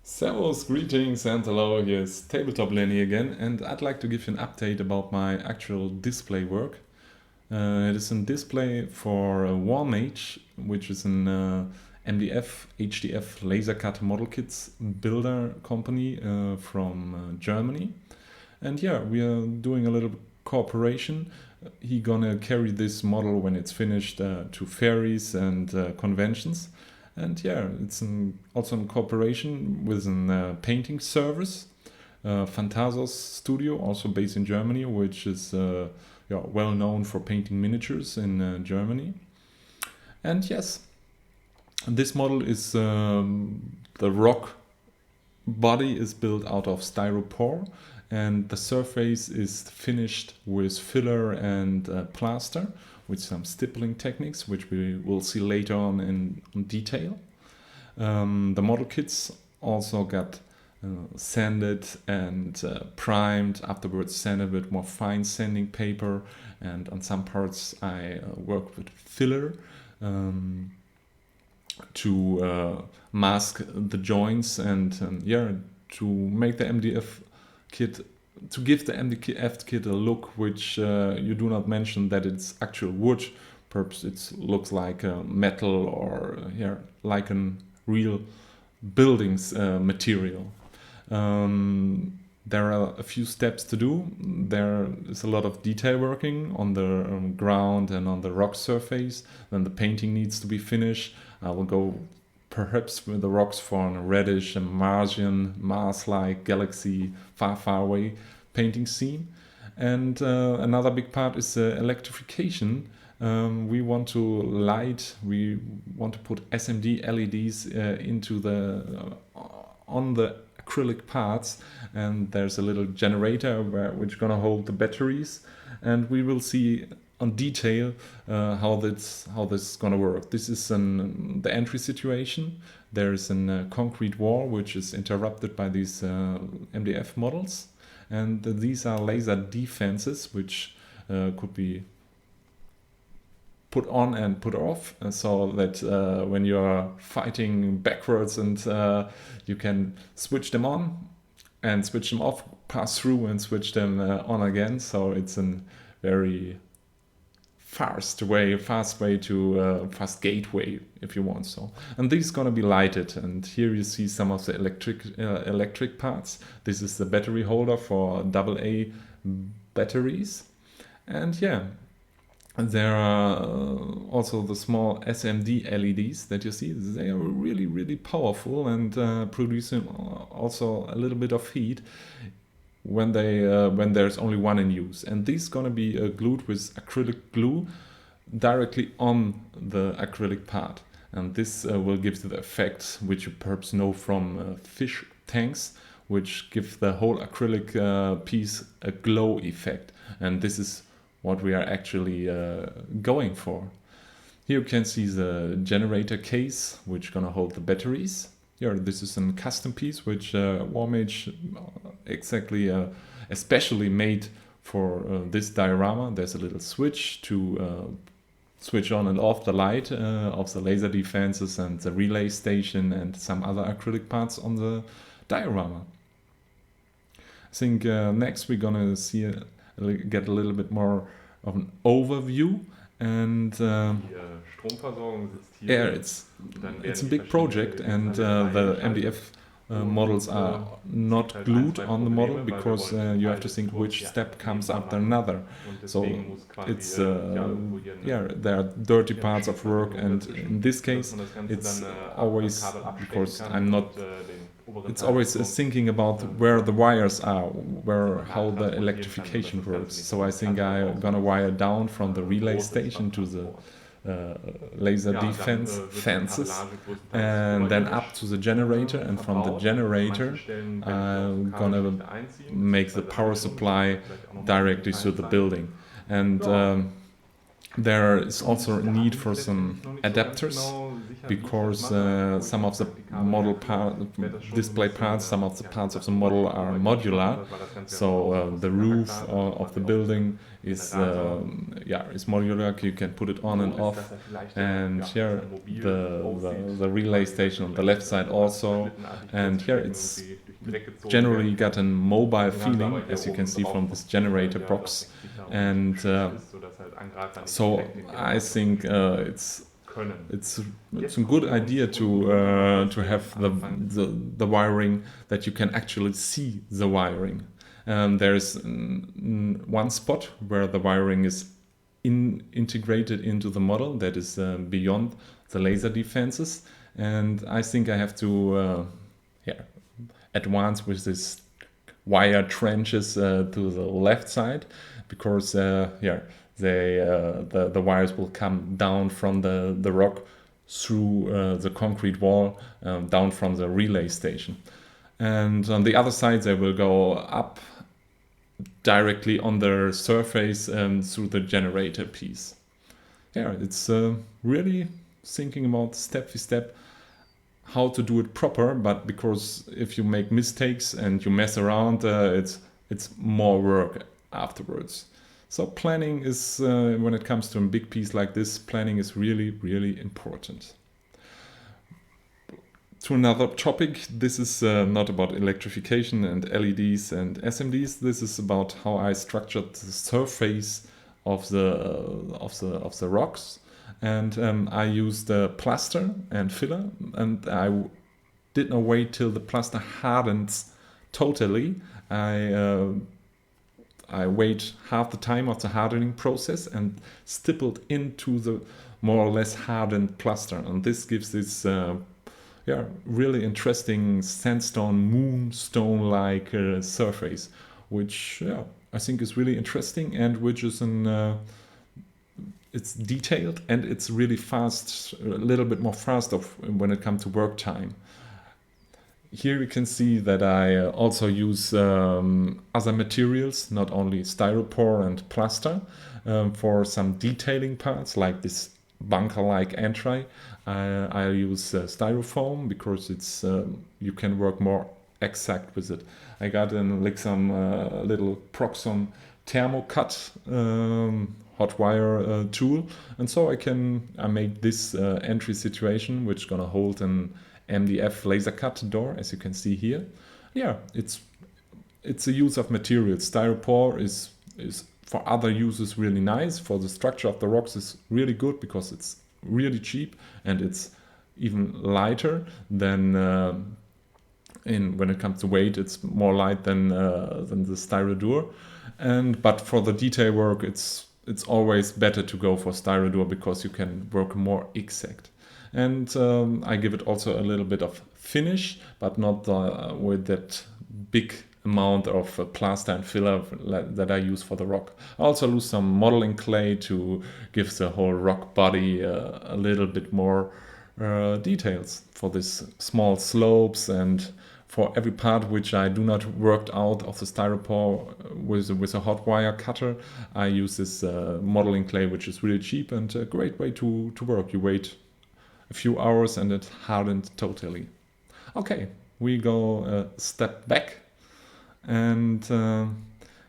Servus, greetings and hello, here's Tabletop Lenny again, and I'd like to give you an update about my actual display work. It is a display for Warmage, which is an MDF, HDF LaserCut model kits builder company from Germany. And yeah, we are doing a little cooperation. He gonna carry this model when it's finished to fairies and conventions. And yeah, it's also in cooperation with a painting service, Phantasos Studio, also based in Germany, which is well known for painting miniatures in Germany. And yes, this model is the rock body is built out of Styropor, and the surface is finished with filler and plaster, with some stippling techniques, which we will see later on in detail. The model kits also got sanded and primed, afterwards sanded with more fine sanding paper, and on some parts I worked with filler to mask the joints and to make the MDF kit, to give the MDF kit a look which you do not mention that it's actual wood. Perhaps it looks like metal or like a real buildings material. There are a few steps to do. There is a lot of detail working on the ground and on the rock surface. Then the painting needs to be finished. I will go perhaps with the rocks for a reddish and Martian, Mars-like galaxy far, far away painting scene. And another big part is electrification. We want to put SMD LEDs into on the acrylic parts, and there's a little generator which gonna hold the batteries, and we will see on detail how this is gonna work. This is the entry situation. There is a concrete wall which is interrupted by these MDF models, and these are laser defenses which could be put on and put off, so that when you're fighting backwards and you can switch them on and switch them off, pass through and switch them on again. So it's a very fast gateway, if you want so. And this is gonna be lighted, and here you see some of the electric parts. This is the battery holder for AA batteries, and there are also the small SMD LEDs that you see. They are really, really powerful and producing also a little bit of heat when there's only one in use. And these gonna be glued with acrylic glue directly on the acrylic part. And this will give the effect which you perhaps know from fish tanks, which give the whole acrylic piece a glow effect. And this is what we are actually going for. Here you can see the generator case, which gonna hold the batteries. Here, this is a custom piece which Warmage especially made for this diorama. There's a little switch to switch on and off the light of the laser defenses and the relay station and some other acrylic parts on the diorama. I think next we're gonna get a little bit more of an overview, and it's a big project, and the MDF models are not glued on the model because you have to think which step comes after another. So it's there are dirty parts of work, and in this case it's always, because it's always thinking about where the wires are, how the electrification works. So I think I'm gonna wire down from the relay station to the laser defense fences, and then up to the generator, and from the generator I'm gonna make the power supply directly to the building. And there is also a need for some adapters because some of the model display parts, some of the parts of the model are modular. So the roof of the building is modular. You can put it on and off, and here the relay station on the left side also, and here it's generally got a mobile feeling, as you can see from this generator box, and so I think it's a good idea to have the wiring that you can actually see the wiring. There's one spot where the wiring is integrated into the model that is beyond the laser defenses, and I think I have to advance with this wire trenches to the left side, because the wires will come down from the rock through the concrete wall down from the relay station, and on the other side they will go up directly on the surface through the generator piece. It's really thinking about step by step how to do it proper, but because if you make mistakes and you mess around, it's more work afterwards. So planning is, when it comes to a big piece like this, planning is really, really important. To another topic, this is not about electrification and LEDs and SMDs. This is about how I structured the surface of the rocks. And I used plaster and filler, and I did not wait till the plaster hardens totally. I wait half the time of the hardening process and stippled into the more or less hardened plaster, and this gives this really interesting sandstone, moonstone-like surface, which I think is really interesting, and which is it's detailed and it's really fast, a little bit more fast when it comes to work time. Here you can see that I also use other materials, not only styropor and plaster, for some detailing parts like this bunker-like entry. I use styrofoam because it's you can work more exact with it. I got some little Proxon ThermoCut hot wire tool, and so I made this entry situation, which gonna hold an MDF LaserCut door, as you can see here. It's a use of materials. Styropor is for other uses really nice. For the structure of the rocks is really good because it's really cheap and it's even lighter than when it comes to weight. It's more light than the Styrodur. But for the detail work, it's always better to go for Styrodur because you can work more exact. And I give it also a little bit of finish, but not with that big amount of plaster and filler that I use for the rock. I also use some modeling clay to give the whole rock body a little bit more details for these small slopes, and for every part which I do not work out of the styropor with a hot wire cutter, I use this modeling clay, which is really cheap and a great way to work. You wait a few hours and it hardened totally. Okay, we go a step back and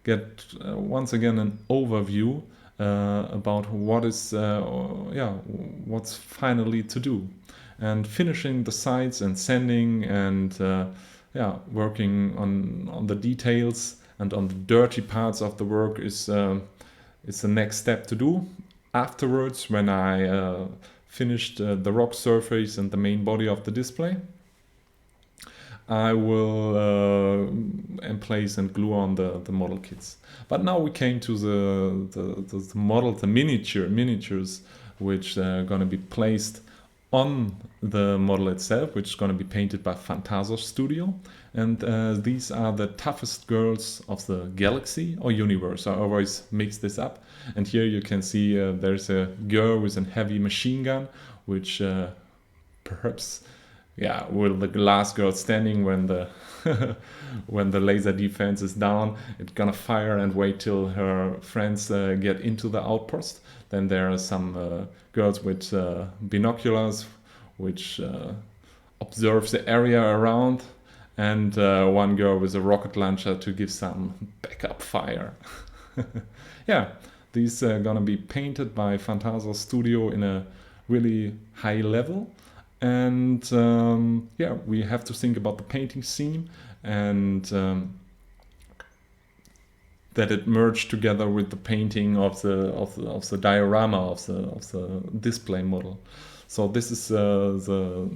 get once again an overview about what's finally to do, and finishing the sides and sanding and working on the details and on the dirty parts of the work is the next step to do. Afterwards, when I finished the rock surface and the main body of the display, I will emplace and glue on the model kits. But now we came to the model, the miniatures, which are going to be placed on the model itself, which is going to be painted by Phantasos Studio. And these are the toughest girls of the galaxy or universe. I always mix this up. And here you can see there's a girl with a heavy machine gun, which perhaps with the last girl standing when the when the laser defense is down, it's gonna fire and wait till her friends get into the outpost. Then there are some girls with binoculars, which observes the area around, and one girl with a rocket launcher to give some backup fire. Yeah, these are gonna be painted by Fantasia Studio in a really high level. And yeah, we have to think about the painting scheme and that it merged together with the painting of the diorama of the display model. So this is the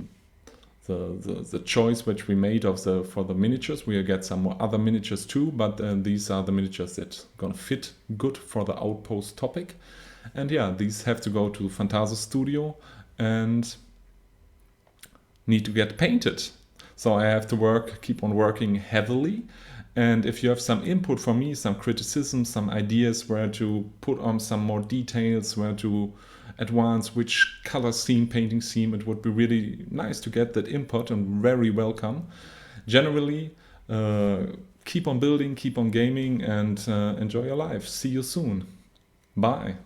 choice which we made for the miniatures. We'll get some more other miniatures too, but these are the miniatures that gonna fit good for the outpost topic. And yeah, these have to go to Fantasia Studio and need to get painted. So I have to keep on working heavily. And if you have some input for me, some criticism, some ideas where to put on some more details, where to advance which color scheme, painting scheme, it would be really nice to get that input and very welcome. Generally, keep on building, keep on gaming, and enjoy your life. See you soon. Bye.